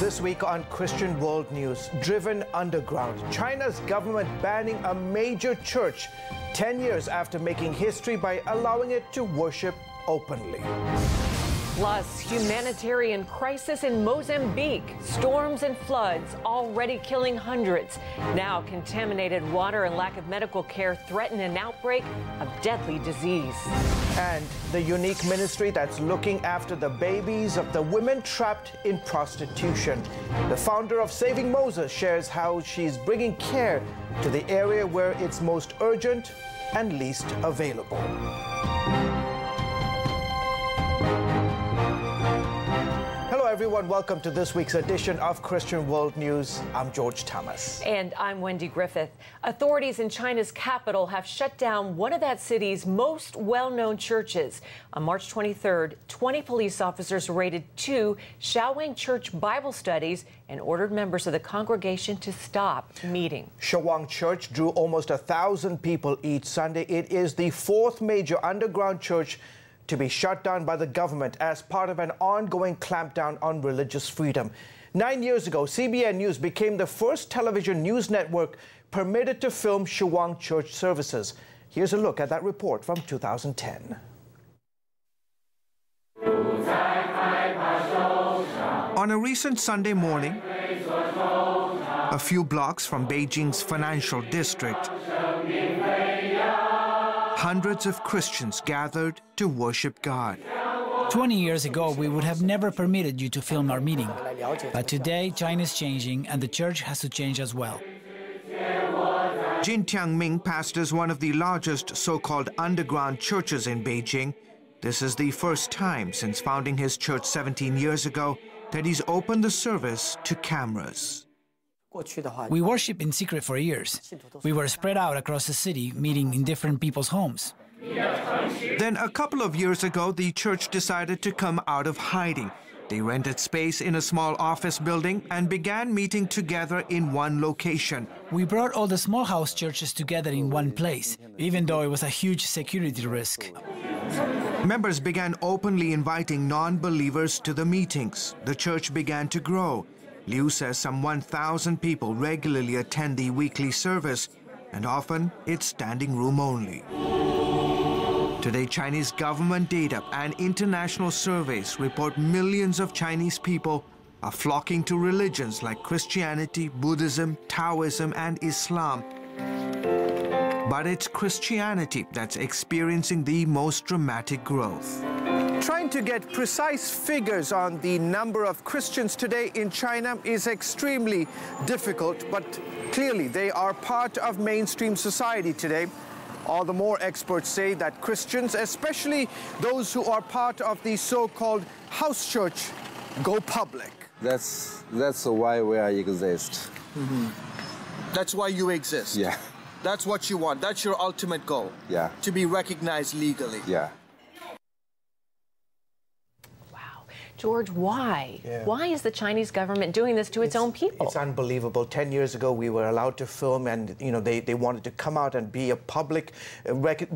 This week on Christian World News, driven underground, China's government banning a major church 10 years after making history by allowing it to worship openly. Plus, humanitarian crisis in Mozambique. Storms and floods already killing hundreds. Now, contaminated water and lack of medical care threaten an outbreak of deadly disease. And the unique ministry that's looking after the babies of the women trapped in prostitution. The founder of Saving Moses shares how she's bringing care to the area where it's most urgent and least available. Hello, everyone. Welcome to this week's edition of Christian World News. I'm George Thomas. And I'm Wendy Griffith. Authorities in China's capital have shut down one of that city's most well-known churches. On March 23rd, 20 police officers raided 2 Shaowing Church Bible studies and ordered members of the congregation to stop meeting. Shaowing Church drew almost 1,000 people each Sunday. It is the 4th major underground church to be shut down by the government as part of an ongoing clampdown on religious freedom. 9 years ago, CBN News became the first television news network permitted to film Shaowing Church services. Here's a look at that report from 2010. On a recent Sunday morning, a few blocks from Beijing's financial district, hundreds of Christians gathered to worship God. 20 years ago, we would have never permitted you to film our meeting. But today, China is changing, and the church has to change as well. Jin Tiangming pastors one of the largest so-called underground churches in Beijing. This is the first time since founding his church 17 years ago that he's opened the service to cameras. We worship in secret for years. We were spread out across the city, meeting in different people's homes. Then a couple of years ago, the church decided to come out of hiding. They rented space in a small office building and began meeting together in one location. We brought all the small house churches together in one place, even though it was a huge security risk. Members began openly inviting non-believers to the meetings. The church began to grow. Liu says some 1,000 people regularly attend the weekly service, and often it's standing room only. Today, Chinese government data and international surveys report millions of Chinese people are flocking to religions like Christianity, Buddhism, Taoism, and Islam. But it's Christianity that's experiencing the most dramatic growth. Trying to get precise figures on the number of Christians today in China is extremely difficult, but clearly they are part of mainstream society today. All the more experts say that Christians, especially those who are part of the so-called house church, go public. That's why we exist. Mm-hmm. That's why you exist? Yeah. That's what you want. That's your ultimate goal? Yeah. To be recognized legally? Yeah. George, why? Yeah. Why is the Chinese government doing this to its own people? It's unbelievable. 10 years ago, we were allowed to film, and they wanted to come out and be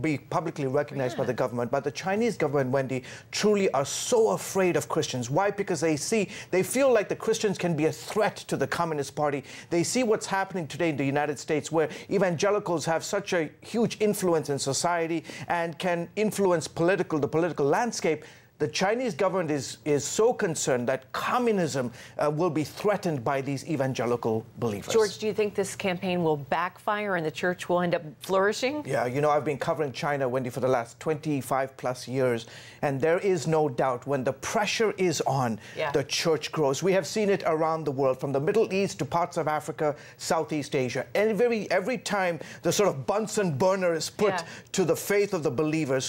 be publicly recognized by the government. But the Chinese government, Wendy, truly are so afraid of Christians. Why? Because they feel like the Christians can be a threat to the Communist Party. They see what's happening today in the United States, where evangelicals have such a huge influence in society and can influence the political landscape. The Chinese government is so concerned that communism will be threatened by these evangelical believers. George, do you think this campaign will backfire and the church will end up flourishing? Yeah, I've been covering China, Wendy, for the last 25+ years, and there is no doubt when the pressure is on, the church grows. We have seen it around the world, from the Middle East to parts of Africa, Southeast Asia. Every time the sort of Bunsen burner is put to the faith of the believers,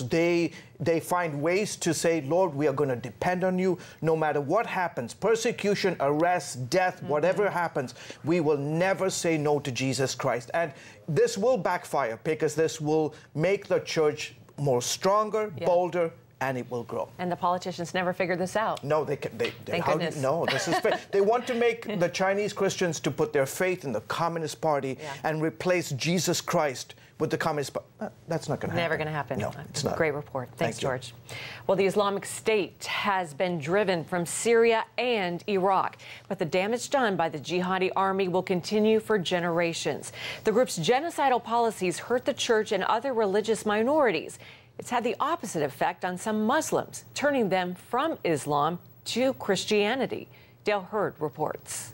they find ways to say, Lord, we are going to depend on you no matter what happens. Persecution, arrest, death, whatever happens, we will never say no to Jesus Christ. And this will backfire because this will make the church more stronger, bolder, and it will grow. And the politicians never figured this out. No, Thank goodness. No, this is they want to make the Chinese Christians to put their faith in the Communist Party and replace Jesus Christ with the Communist Party. That's not going to happen. Never going to happen. No, it's not. Great report. Thanks, Thank you. George. Well, the Islamic State has been driven from Syria and Iraq, but the damage done by the jihadi army will continue for generations. The group's genocidal policies hurt the church and other religious minorities. It's had the opposite effect on some Muslims, turning them from Islam to Christianity. Dale Hurd reports.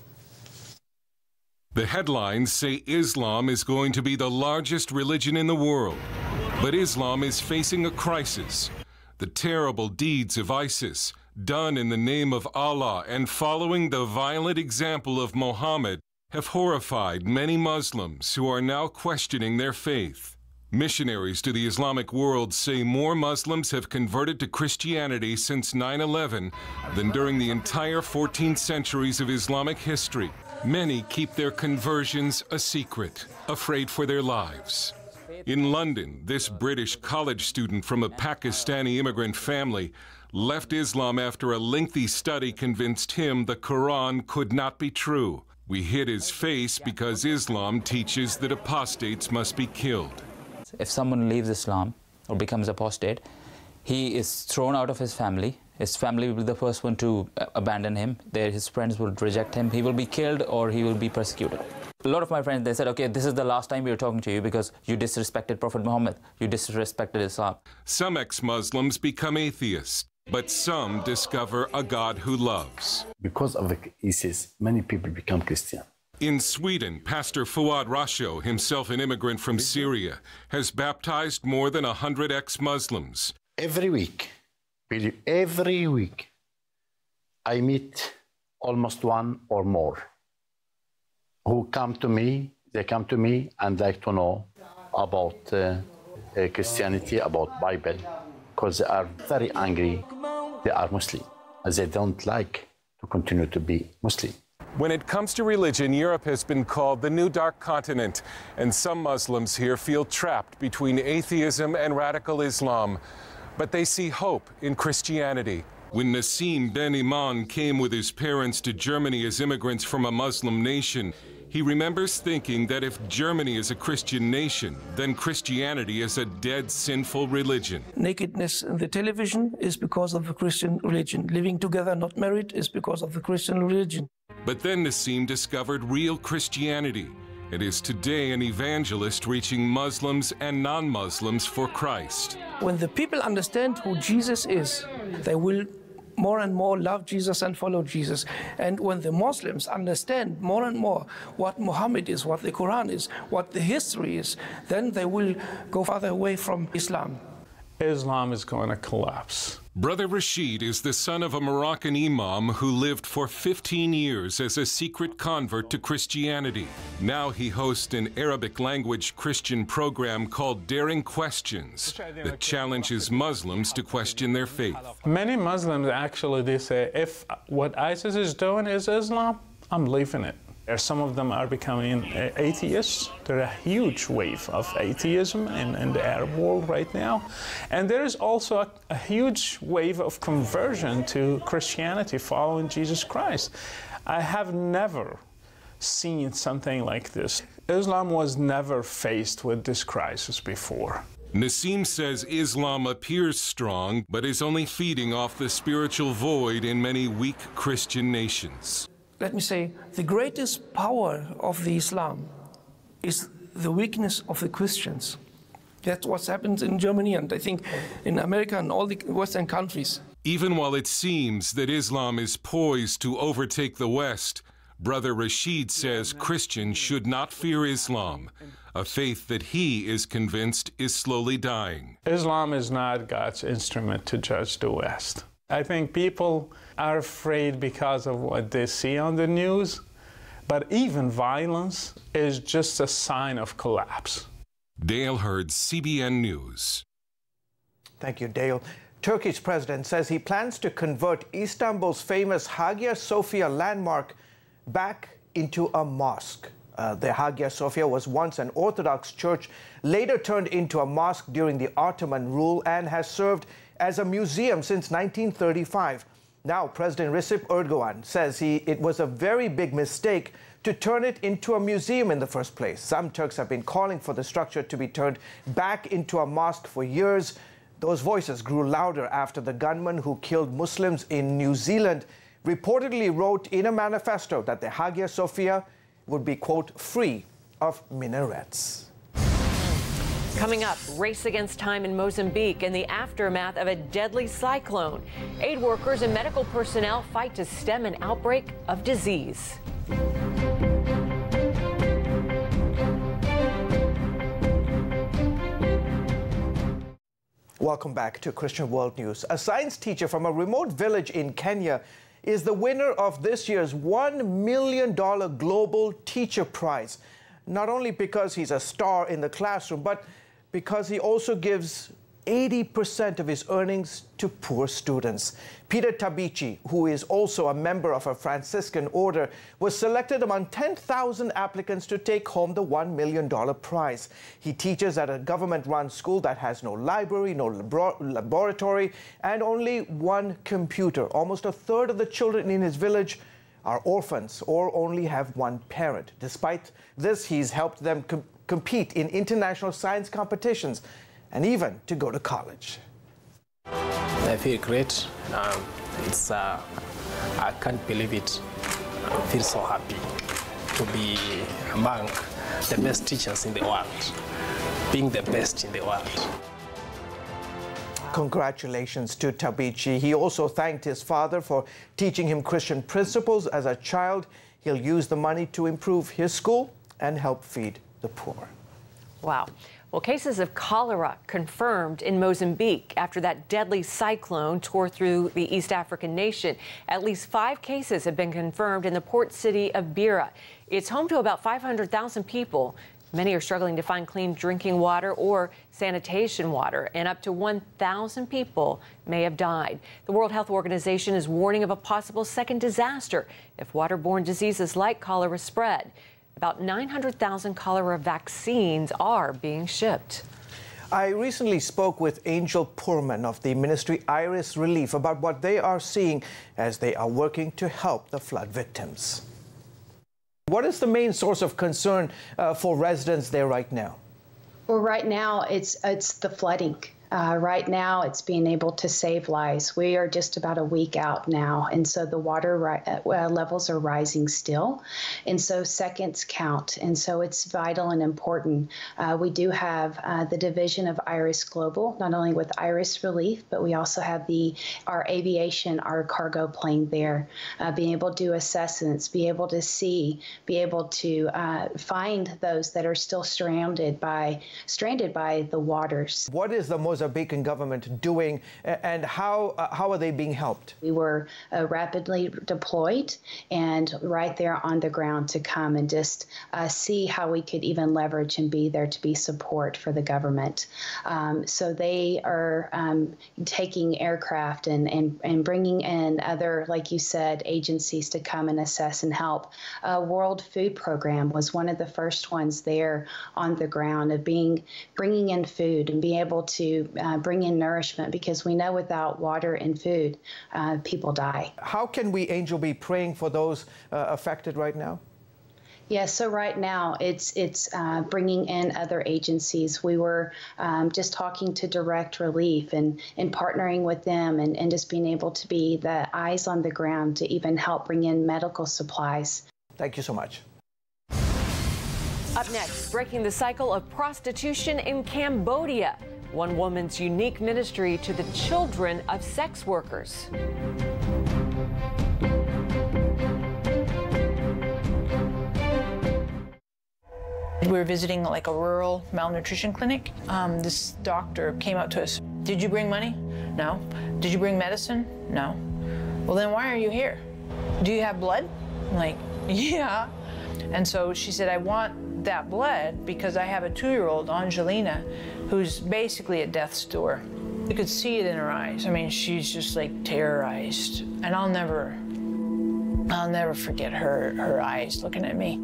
The headlines say Islam is going to be the largest religion in the world. But Islam is facing a crisis. The terrible deeds of ISIS, done in the name of Allah and following the violent example of Muhammad, have horrified many Muslims who are now questioning their faith. Missionaries to the Islamic world say more Muslims have converted to Christianity since 9/11 than during the entire 14 centuries of Islamic history. Many keep their conversions a secret, afraid for their lives. In London, this British college student from a Pakistani immigrant family left Islam after a lengthy study convinced him the Quran could not be true. We hid his face because Islam teaches that apostates must be killed. If someone leaves Islam or becomes apostate, he is thrown out of his family. His family will be the first one to abandon him. His friends will reject him. He will be killed or he will be persecuted. A lot of my friends, they said, okay, this is the last time we are talking to you because you disrespected Prophet Muhammad. You disrespected Islam. Some ex-Muslims become atheists, but some discover a God who loves. Because of ISIS, many people become Christian. In Sweden, Pastor Fuad Rasho, himself an immigrant from Syria, has baptized more than 100 ex-Muslims. Every week, I meet almost one or more who come to me. They come to me and like to know about Christianity, about Bible, because they are very angry. They are Muslim, as they don't like to continue to be Muslim. When it comes to religion, Europe has been called the new dark continent, and some Muslims here feel trapped between atheism and radical Islam. But they see hope in Christianity. When Nassim Ben Iman came with his parents to Germany as immigrants from a Muslim nation, he remembers thinking that if Germany is a Christian nation, then Christianity is a dead, sinful religion. Nakedness in the television is because of the Christian religion. Living together, not married, is because of the Christian religion. But then Nassim discovered real Christianity and is today an evangelist reaching Muslims and non-Muslims for Christ. When the people understand who Jesus is, they will more and more love Jesus and follow Jesus. And when the Muslims understand more and more what Muhammad is, what the Quran is, what the history is, then they will go farther away from Islam. Islam is going to collapse. Brother Rashid is the son of a Moroccan imam who lived for 15 years as a secret convert to Christianity. Now he hosts an Arabic-language Christian program called Daring Questions that challenges Muslims to question their faith. Many Muslims actually, they say, if what ISIS is doing is Islam, I'm leaving it. Some of them are becoming atheists. There's a huge wave of atheism in the Arab world right now. And there is also a huge wave of conversion to Christianity following Jesus Christ. I have never seen something like this. Islam was never faced with this crisis before. Nassim says Islam appears strong, but is only feeding off the spiritual void in many weak Christian nations. Let me say, the greatest power of the Islam is the weakness of the Christians. That's what happens in Germany and I think in America and all the Western countries. Even while it seems that Islam is poised to overtake the West, Brother Rashid says Christians should not fear Islam, a faith that he is convinced is slowly dying. Islam is not God's instrument to judge the West. I think people are afraid because of what they see on the news, but even violence is just a sign of collapse. Dale Hurd, CBN News. Thank you, Dale. Turkey's president says he plans to convert Istanbul's famous Hagia Sophia landmark back into a mosque. The Hagia Sophia was once an Orthodox church, later turned into a mosque during the Ottoman rule, and has served as a museum since 1935. Now, President Recep Erdogan says it was a very big mistake to turn it into a museum in the first place. Some Turks have been calling for the structure to be turned back into a mosque for years. Those voices grew louder after the gunman who killed Muslims in New Zealand reportedly wrote in a manifesto that the Hagia Sophia would be, quote, free of minarets. Coming up, race against time in Mozambique in the aftermath of a deadly cyclone. Aid workers and medical personnel fight to stem an outbreak of disease. Welcome back to Christian World News. A science teacher from a remote village in Kenya is the winner of this year's $1 million Global Teacher Prize. Not only because he's a star in the classroom, but because he also gives 80% of his earnings to poor students. Peter Tabichi, who is also a member of a Franciscan order, was selected among 10,000 applicants to take home the $1 million prize. He teaches at a government-run school that has no library, no laboratory, and only one computer. Almost a third of the children in his village are orphans or only have one parent. Despite this, he's helped them compete in international science competitions and even to go to college. I feel great. I can't believe it. I feel so happy to be among the best teachers in the world, being the best in the world. Congratulations to Tabichi. He also thanked his father for teaching him Christian principles as a child. He'll use the money to improve his school and help feed the poor. Wow. Well, cases of cholera confirmed in Mozambique after that deadly cyclone tore through the East African nation. At least 5 cases have been confirmed in the port city of Beira. It's home to about 500,000 people. Many are struggling to find clean drinking water or sanitation water, and up to 1,000 people may have died. The World Health Organization is warning of a possible second disaster if waterborne diseases like cholera spread. About 900,000 cholera vaccines are being shipped. I recently spoke with Angel Poorman of the ministry Iris Relief about what they are seeing as they are working to help the flood victims. What is the main source of concern for residents there right now? Well, right now, it's the flooding. Right now, it's being able to save lives. We are just about a week out now, and so the water levels are rising still, and so seconds count, and so it's vital and important. We do have the division of Iris Global, not only with Iris Relief, but we also have our aviation, our cargo plane there, being able to do assessments, be able to see, be able to find those that are still stranded by the waters. What is the Mozambican government doing, and how are they being helped? We were rapidly deployed and right there on the ground to come and just see how we could even leverage and be there to be support for the government. So they are taking aircraft and bringing in other, like you said, agencies to come and assess and help. World Food Program was one of the first ones there on the ground of bringing in food and being able to bring in nourishment, because we know without water and food, people die. How can we, Angel, be praying for those affected right now? Yeah, so right now it's bringing in other agencies. We were just talking to Direct Relief and partnering with them and just being able to be the eyes on the ground to even help bring in medical supplies. Thank you so much. Up next, breaking the cycle of prostitution in Cambodia. One woman's unique ministry to the children of sex workers. We were visiting like a rural malnutrition clinic. This doctor came up to us. Did you bring money? No. Did you bring medicine? No. Well, then why are you here? Do you have blood? I'm like, yeah. And so she said, I want that blood because I have a 2-year-old, Angelina, who's basically at death's door. You could see it in her eyes. I mean, she's just like terrorized. And I'll never forget her eyes looking at me.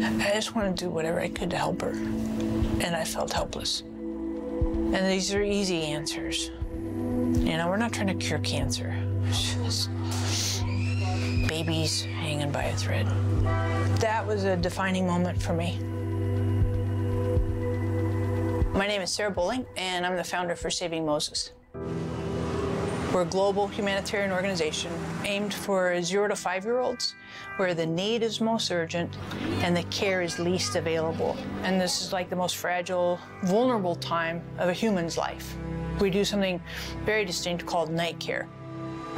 I just wanted to do whatever I could to help her. And I felt helpless. And these are easy answers. You know, we're not trying to cure cancer. Just babies hanging by a thread. That was a defining moment for me. My name is Sarah Bowling, and I'm the founder for Saving Moses. We're a global humanitarian organization aimed for 0 to 5-year-olds, where the need is most urgent and the care is least available. And this is like the most fragile, vulnerable time of a human's life. We do something very distinct called night care.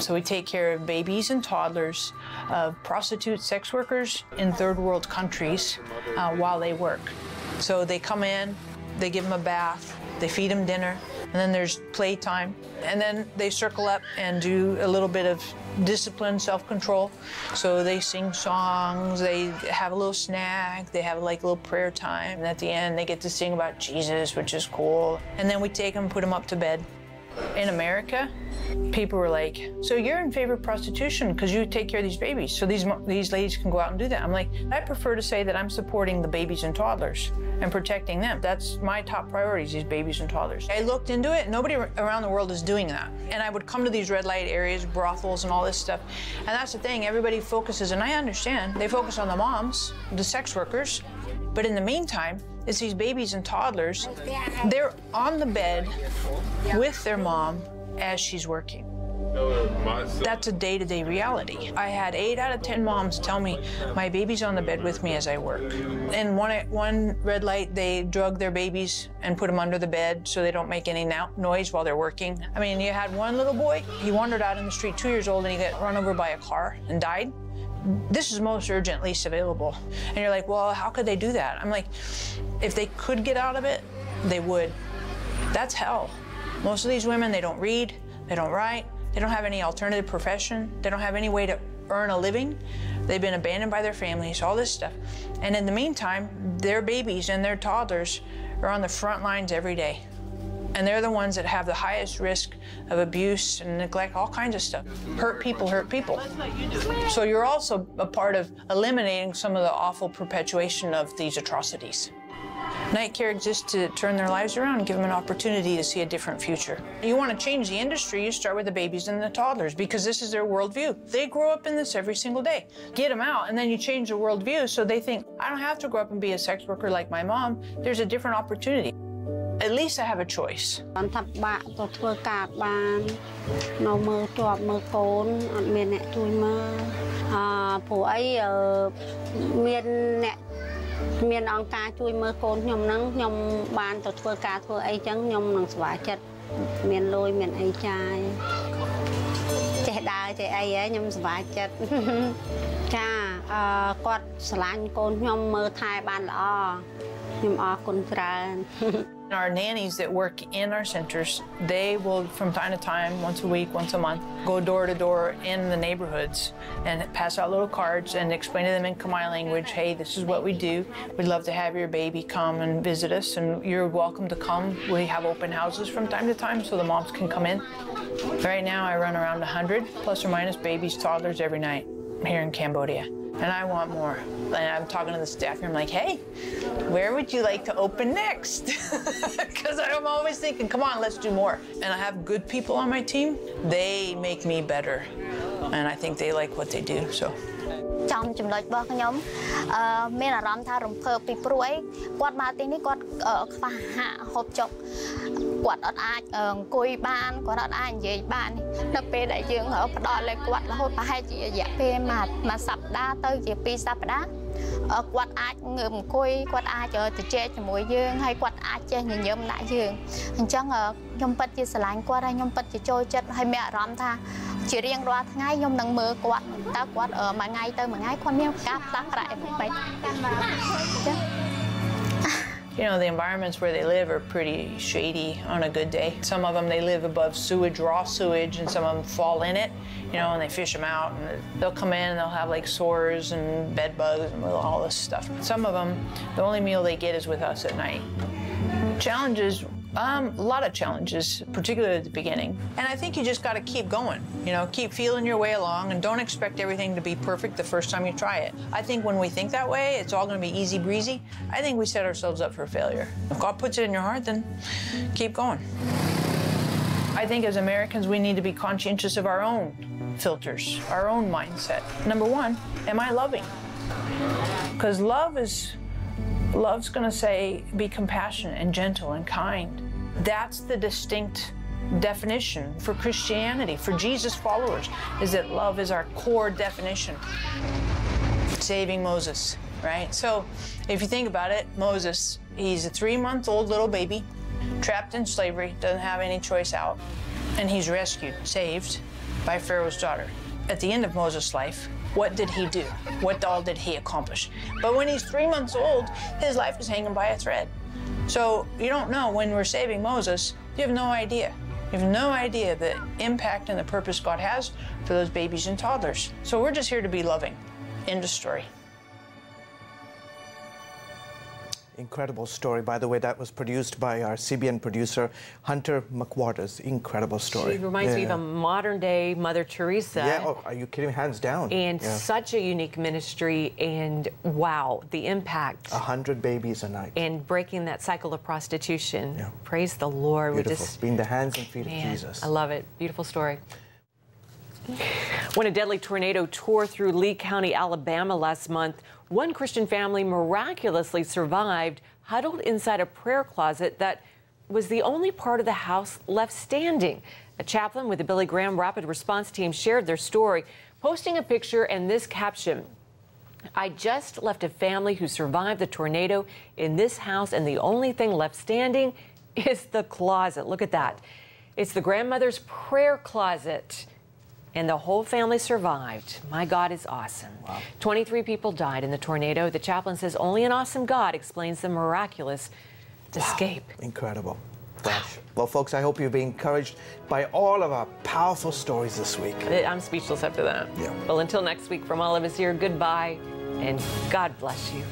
So we take care of babies and toddlers of prostitute sex workers in third world countries while they work. So they come in, they give them a bath, they feed them dinner, and then there's playtime. And then they circle up and do a little bit of discipline, self-control. So they sing songs, they have a little snack, they have like a little prayer time. And at the end, they get to sing about Jesus, which is cool. And then we take them, put them up to bed. In America, people were like, so you're in favor of prostitution because you take care of these babies, so these ladies can go out and do that. I'm like, I prefer to say that I'm supporting the babies and toddlers and protecting them. That's my top priorities, these babies and toddlers. I looked into it, nobody around the world is doing that. And I would come to these red light areas, brothels and all this stuff. And that's the thing, everybody focuses, and I understand, they focus on the moms, the sex workers. But in the meantime, it's these babies and toddlers. They're on the bed with their mom as she's working. That's a day-to-day reality. I had 8 out of 10 moms tell me, my baby's on the bed with me as I work. In one red light, they drug their babies and put them under the bed so they don't make any noise while they're working. I mean, you had one little boy, he wandered out in the street, 2 years old, and he got run over by a car and died. This is most urgent, least available. And you're like, well, how could they do that? I'm like, if they could get out of it, they would. That's hell. Most of these women, they don't read, they don't write, they don't have any alternative profession, they don't have any way to earn a living. They've been abandoned by their families, all this stuff. And in the meantime, their babies and their toddlers are on the front lines every day. And they're the ones that have the highest risk of abuse and neglect, all kinds of stuff. Hurt people hurt people. So you're also a part of eliminating some of the awful perpetuation of these atrocities. Night care exists to turn their lives around and give them an opportunity to see a different future. You want to change the industry, you start with the babies and the toddlers, because this is their worldview. They grow up in this every single day. Get them out, and then you change the worldview so they think, I don't have to grow up and be a sex worker like my mom. There's a different opportunity. At least I have a choice. Our nannies that work in our centers, they will, from time to time, once a week, once a month, go door to door in the neighborhoods and pass out little cards and explain to them in Khmer language, hey, this is what we do. We'd love to have your baby come and visit us, and you're welcome to come. We have open houses from time to time so the moms can come in. Right now, I run around 100 plus or minus babies, toddlers every night here in Cambodia. And I want more. And I'm talking to the staff here, I'm like, hey, where would you like to open next? Because I'm always thinking, come on, let's do more. And I have good people on my team. They make me better. And I think they like what they do, so. ចំចំណុចរបស់ខ្ញុំមានអារម្មណ៍ថារំភើបពីព្រោះអីគាត់មកទីនេះគាត់ខ្វះហាក់ហូបចុកគាត់អត់អាចអង្គុយបានគាត់អត់អាចនិយាយបានដល់ពេលដែលយើងផ្ដល់ឲ្យគាត់រហូតប្រហែលជារយៈពេលមួយសប្តាហ៍ទៅជា2សប្តាហ៍គាត់អាចងើបអង្គុយគាត់អាចទៅជែកជាមួយយើងហើយគាត់អាចចេះញញឹមដាក់យើងអញ្ចឹងខ្ញុំពិតជាស្រឡាញ់គាត់ហើយខ្ញុំពិតជាចូលចិត្តហើយមានអារម្មណ៍ថាជារៀងរាល់ថ្ងៃខ្ញុំនឹងមើលគាត់តើគាត់មួយថ្ងៃទៅមួយថ្ងៃគាត់មានការផ្លាស់ប្រាក់អ្វីបែប You know, the environments where they live are pretty shady on a good day. Some of them, they live above sewage, raw sewage, and some of them fall in it, you know, and they fish them out. And they'll come in and they'll have like sores and bed bugs and all this stuff. Some of them, the only meal they get is with us at night. Challenges, a lot of challenges, particularly at the beginning. And I think you just got to keep going, you know, keep feeling your way along and don't expect everything to be perfect the first time you try it. I think when we think that way, it's all going to be easy breezy. I think we set ourselves up for failure. If God puts it in your heart, then keep going. I think as Americans, we need to be conscientious of our own filters, our own mindset. Number one, am I loving? Because love's going to say, be compassionate and gentle and kind. That's the distinct definition for Christianity, for Jesus followers, is that love is our core definition. Saving Moses, right? So if you think about it, Moses, he's a 3-month-old little baby, trapped in slavery, doesn't have any choice out, and he's rescued, saved by Pharaoh's daughter. At the end of Moses' life, what did he do? What all did he accomplish? But when he's 3 months old, his life is hanging by a thread. So you don't know when we're saving Moses, you have no idea. You have no idea the impact and the purpose God has for those babies and toddlers. So we're just here to be loving. End of story. Incredible story. By the way, that was produced by our CBN producer, Hunter McWaters. Incredible story. She reminds me of a modern-day Mother Teresa. Yeah, oh, are you kidding? Hands down. And such a unique ministry, and wow, the impact. 100 babies a night. And breaking that cycle of prostitution. Yeah. Praise the Lord. Beautiful. We just, being the hands and feet of Jesus. I love it. Beautiful story. When a deadly tornado tore through Lee County, Alabama last month, one Christian family miraculously survived, huddled inside a prayer closet that was the only part of the house left standing. A chaplain with the Billy Graham Rapid Response Team shared their story, posting a picture and this caption: "I just left a family who survived the tornado in this house, and the only thing left standing is the closet." Look at that. It's the grandmother's prayer closet. And the whole family survived. My God is awesome. Wow. 23 people died in the tornado. The chaplain says only an awesome God explains the miraculous escape. Incredible. Gosh. Well, folks, I hope you've been encouraged by all of our powerful stories this week. I'm speechless after that. Yeah. Well, until next week, from all of us here, goodbye and God bless you.